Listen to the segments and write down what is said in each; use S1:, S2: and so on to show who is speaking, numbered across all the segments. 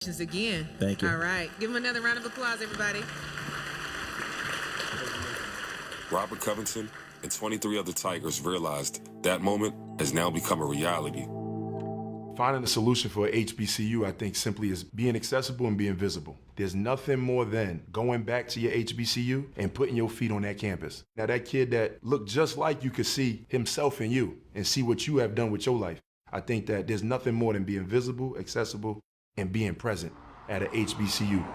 S1: Again.
S2: Thank you.
S1: All right. Give him another round of applause, everybody.
S3: Robert Covington and 23 other Tigers realized that moment has now become a reality.
S4: Finding a solution for HBCU, I think, simply is being accessible and being visible. There's nothing more than going back to your HBCU and putting your feet on that campus. Now, that kid that looked just like you could see himself in you and see what you have done with your life. I think that there's nothing more than being visible, accessible, and being present at a HBCU.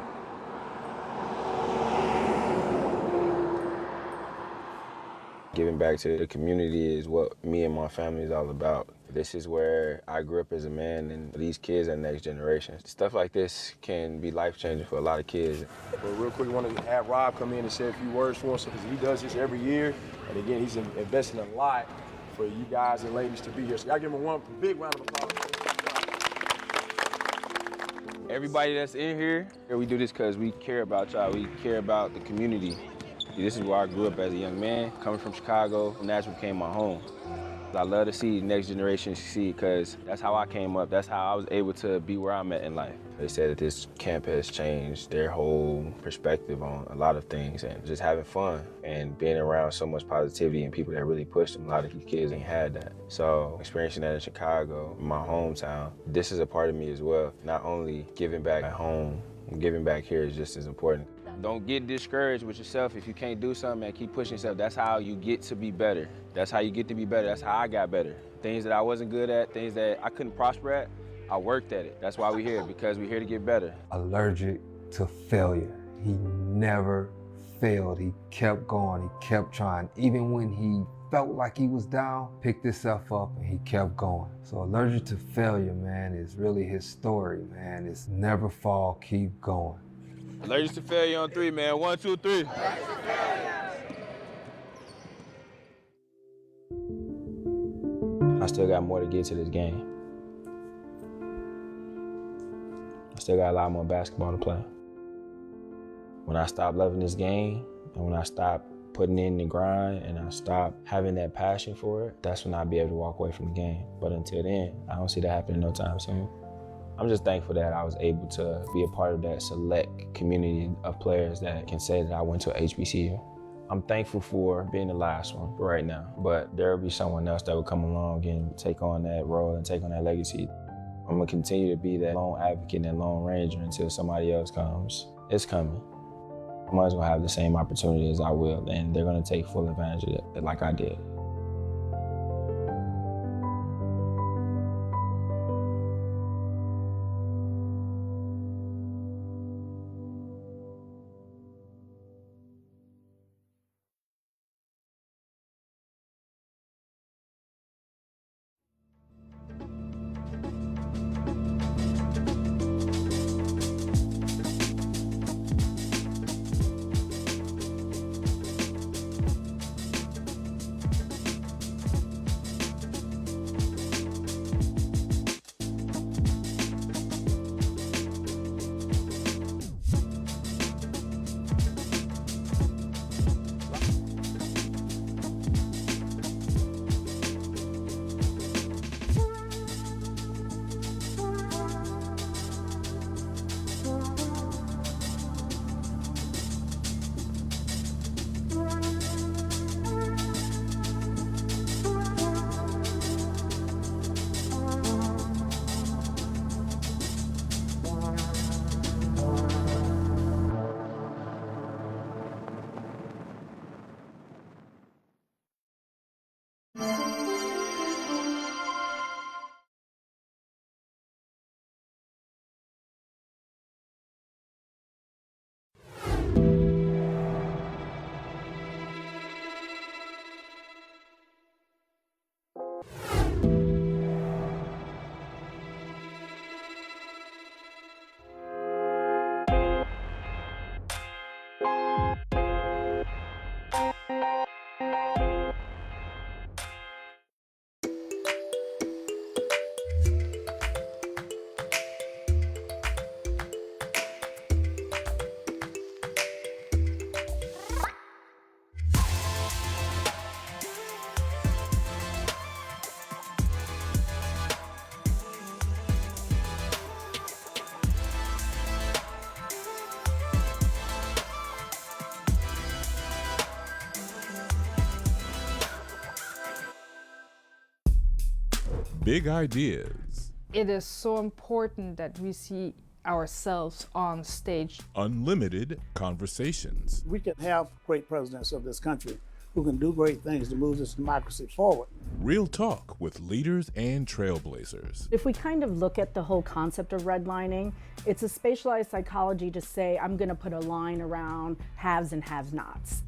S5: Giving back to the community is what me and my family is all about. This is where I grew up as a man, and these kids are the next generation. Stuff like this can be life-changing for a lot of kids.
S6: But real quick, we want to have Rob come in and say a few words for us, because he does this every year. And again, he's investing a lot for you guys and ladies to be here. So y'all give him one big round of applause.
S5: Everybody that's in here, we do this because we care about y'all. We care about the community. This is where I grew up as a young man, coming from Chicago, and that's what became my home. I love to see the next generation succeed, because that's how I came up. That's how I was able to be where I'm at in life. They said that this camp has changed their whole perspective on a lot of things, and just having fun and being around so much positivity and people that really push them. A lot of these kids ain't had that. So experiencing that in Chicago, my hometown, this is a part of me as well. Not only giving back at home, giving back here is just as important. Don't get discouraged with yourself. If you can't do something, man, keep pushing yourself. That's how you get to be better. That's how you get to be better. That's how I got better. Things that I wasn't good at, things that I couldn't prosper at, I worked at it. That's why we're here, because we're here to get better.
S7: Allergic to failure. He never failed. He kept going. He kept trying. Even when he felt like he was down, picked himself up and he kept going. So allergic to failure, man, is really his story, man. It's never fall, keep going.
S5: Allergic to failure on 3, man. 1, 2, 3. I still got more to get to this game. I still got a lot more basketball to play. When I stop loving this game, and when I stop putting in the grind, and I stop having that passion for it, that's when I'll be able to walk away from the game. But until then, I don't see that happening no time soon. I'm just thankful that I was able to be a part of that select community of players that can say that I went to a HBCU. I'm thankful for being the last one for right now, but there will be someone else that will come along and take on that role and take on that legacy. I'm gonna continue to be that lone advocate and that lone ranger until somebody else comes. It's coming. I might as well have the same opportunity as I will, and they're gonna take full advantage of it like I did.
S2: big ideas.
S8: It is so important that we see ourselves on stage.
S2: Unlimited conversations.
S9: We can have great presidents of this country who can do great things to move this democracy forward.
S2: Real talk with leaders and trailblazers.
S10: If we kind of look at the whole concept of redlining, it's a spatialized psychology to say, I'm going to put a line around haves and have-nots.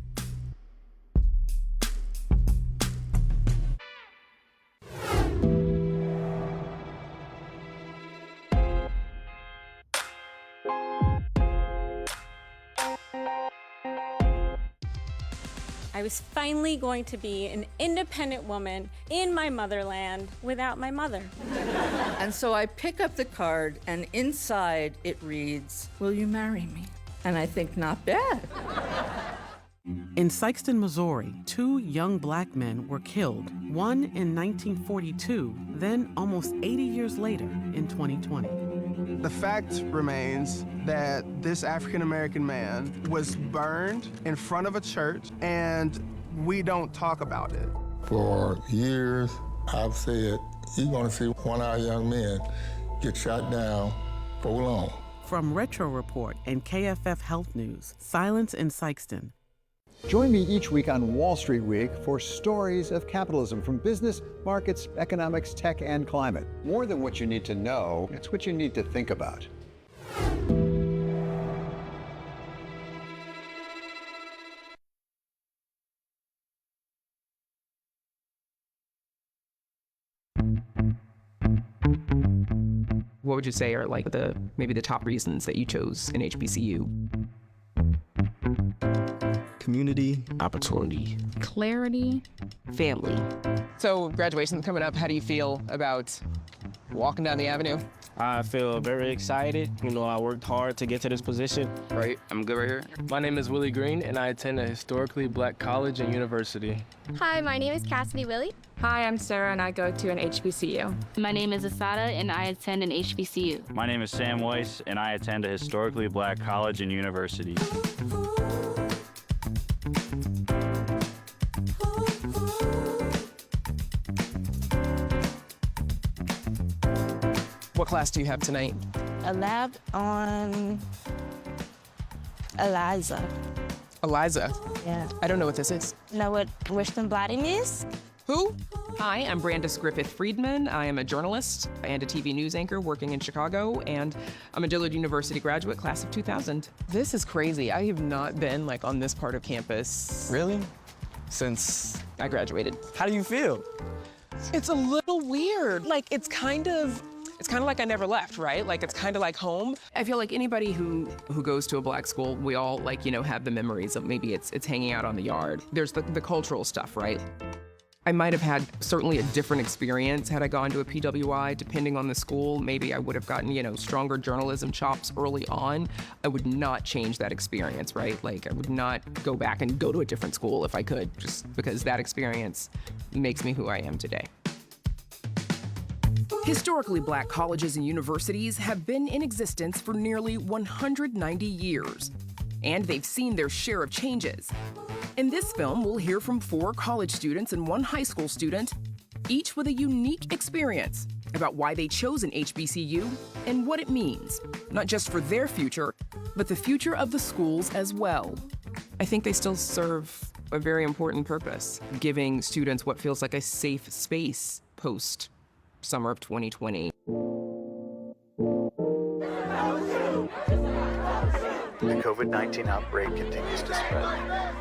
S11: I was finally going to be an independent woman in my motherland without my mother.
S12: And so I pick up the card, and inside it reads, "Will you marry me?" And I think, not bad.
S13: In Sikeston, Missouri, 2 young black men were killed, one in 1942, then almost 80 years later in 2020.
S14: The fact remains that this African-American man was burned in front of a church, and we don't talk about it.
S15: For years, I've said, you're gonna see one of our young men get shot down for long.
S13: From Retro Report and KFF Health News, Silence in Sikeston.
S16: Join me each week on Wall Street Week for stories of capitalism from business, markets, economics, tech, and climate. More than what you need to know, it's what you need to think about.
S17: What would you say are like maybe the top reasons that you chose an HBCU?
S18: Community, opportunity,
S17: clarity, family. So graduation's coming up. How do you feel about walking down the avenue?
S19: I feel very excited. You know, I worked hard to get to this position.
S20: Right, I'm good right here.
S19: My name is Willie Green, and I attend a historically black college and university.
S21: Hi, my name is Cassidy Willie.
S22: Hi, I'm Sarah, and I go to an HBCU.
S23: My name is Asada, and I attend an HBCU.
S24: My name is Sam Weiss, and I attend a historically black college and university.
S17: What class do you have tonight?
S23: A lab on ELISA.
S17: ELISA?
S23: Yeah.
S17: I don't know what this is.
S23: Know what Western blotting is?
S17: Who? Hi, I'm Brandis Griffith-Friedman. I am a journalist and a TV news anchor working in Chicago, and I'm a Dillard University graduate, class of 2000. This is crazy. I have not been like on this part of campus.
S18: Really? Since
S17: I graduated.
S18: How do you feel?
S17: It's a little weird. Like, it's kind of like I never left, right? Like, it's kind of like home. I feel like anybody who goes to a black school, we all, like, you know, have the memories of maybe it's hanging out on the yard. There's the cultural stuff, right? I might have had certainly a different experience had I gone to a PWI, depending on the school. Maybe I would have gotten, you know, stronger journalism chops early on. I would not change that experience, right? Like, I would not go back and go to a different school if I could, just because that experience makes me who I am today. Historically black colleges and universities have been in existence for nearly 190 years, and they've seen their share of changes. In this film, we'll hear from 4 college students and 1 high school student, each with a unique experience about why they chose an HBCU and what it means, not just for their future, but the future of the schools as well. I think they still serve a very important purpose, giving students what feels like a safe space post summer of 2020.
S25: The COVID-19 outbreak continues to spread.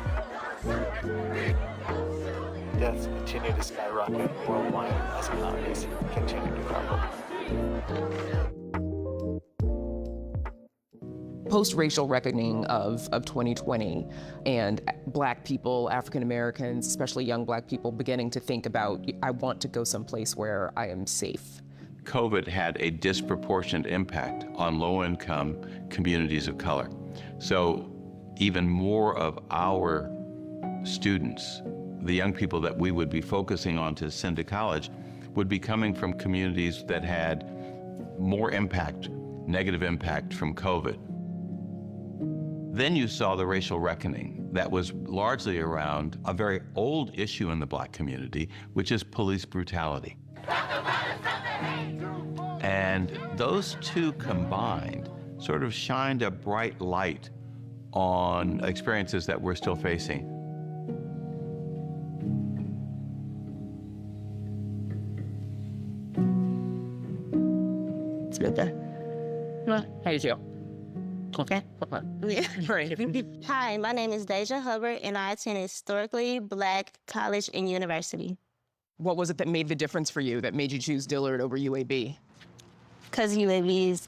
S25: Deaths continue to skyrocket worldwide as economies continue to crumble.
S17: Post-racial reckoning of 2020 and black people, African Americans, especially young black people, beginning to think about, I want to go someplace where I am safe.
S26: COVID had a disproportionate impact on low-income communities of color. So even more of our students, the young people that we would be focusing on to send to college, would be coming from communities that had more impact, negative impact from COVID. Then you saw the racial reckoning that was largely around a very old issue in the black community, which is police brutality. And those two combined sort of shined a bright light on experiences that we're still facing.
S1: How you feel? Okay.
S23: Hi, my name is Deja Hubbard, and I attend a historically Black college and university.
S17: What was it that made the difference for you, that made you choose Dillard over UAB?
S23: Because UAB is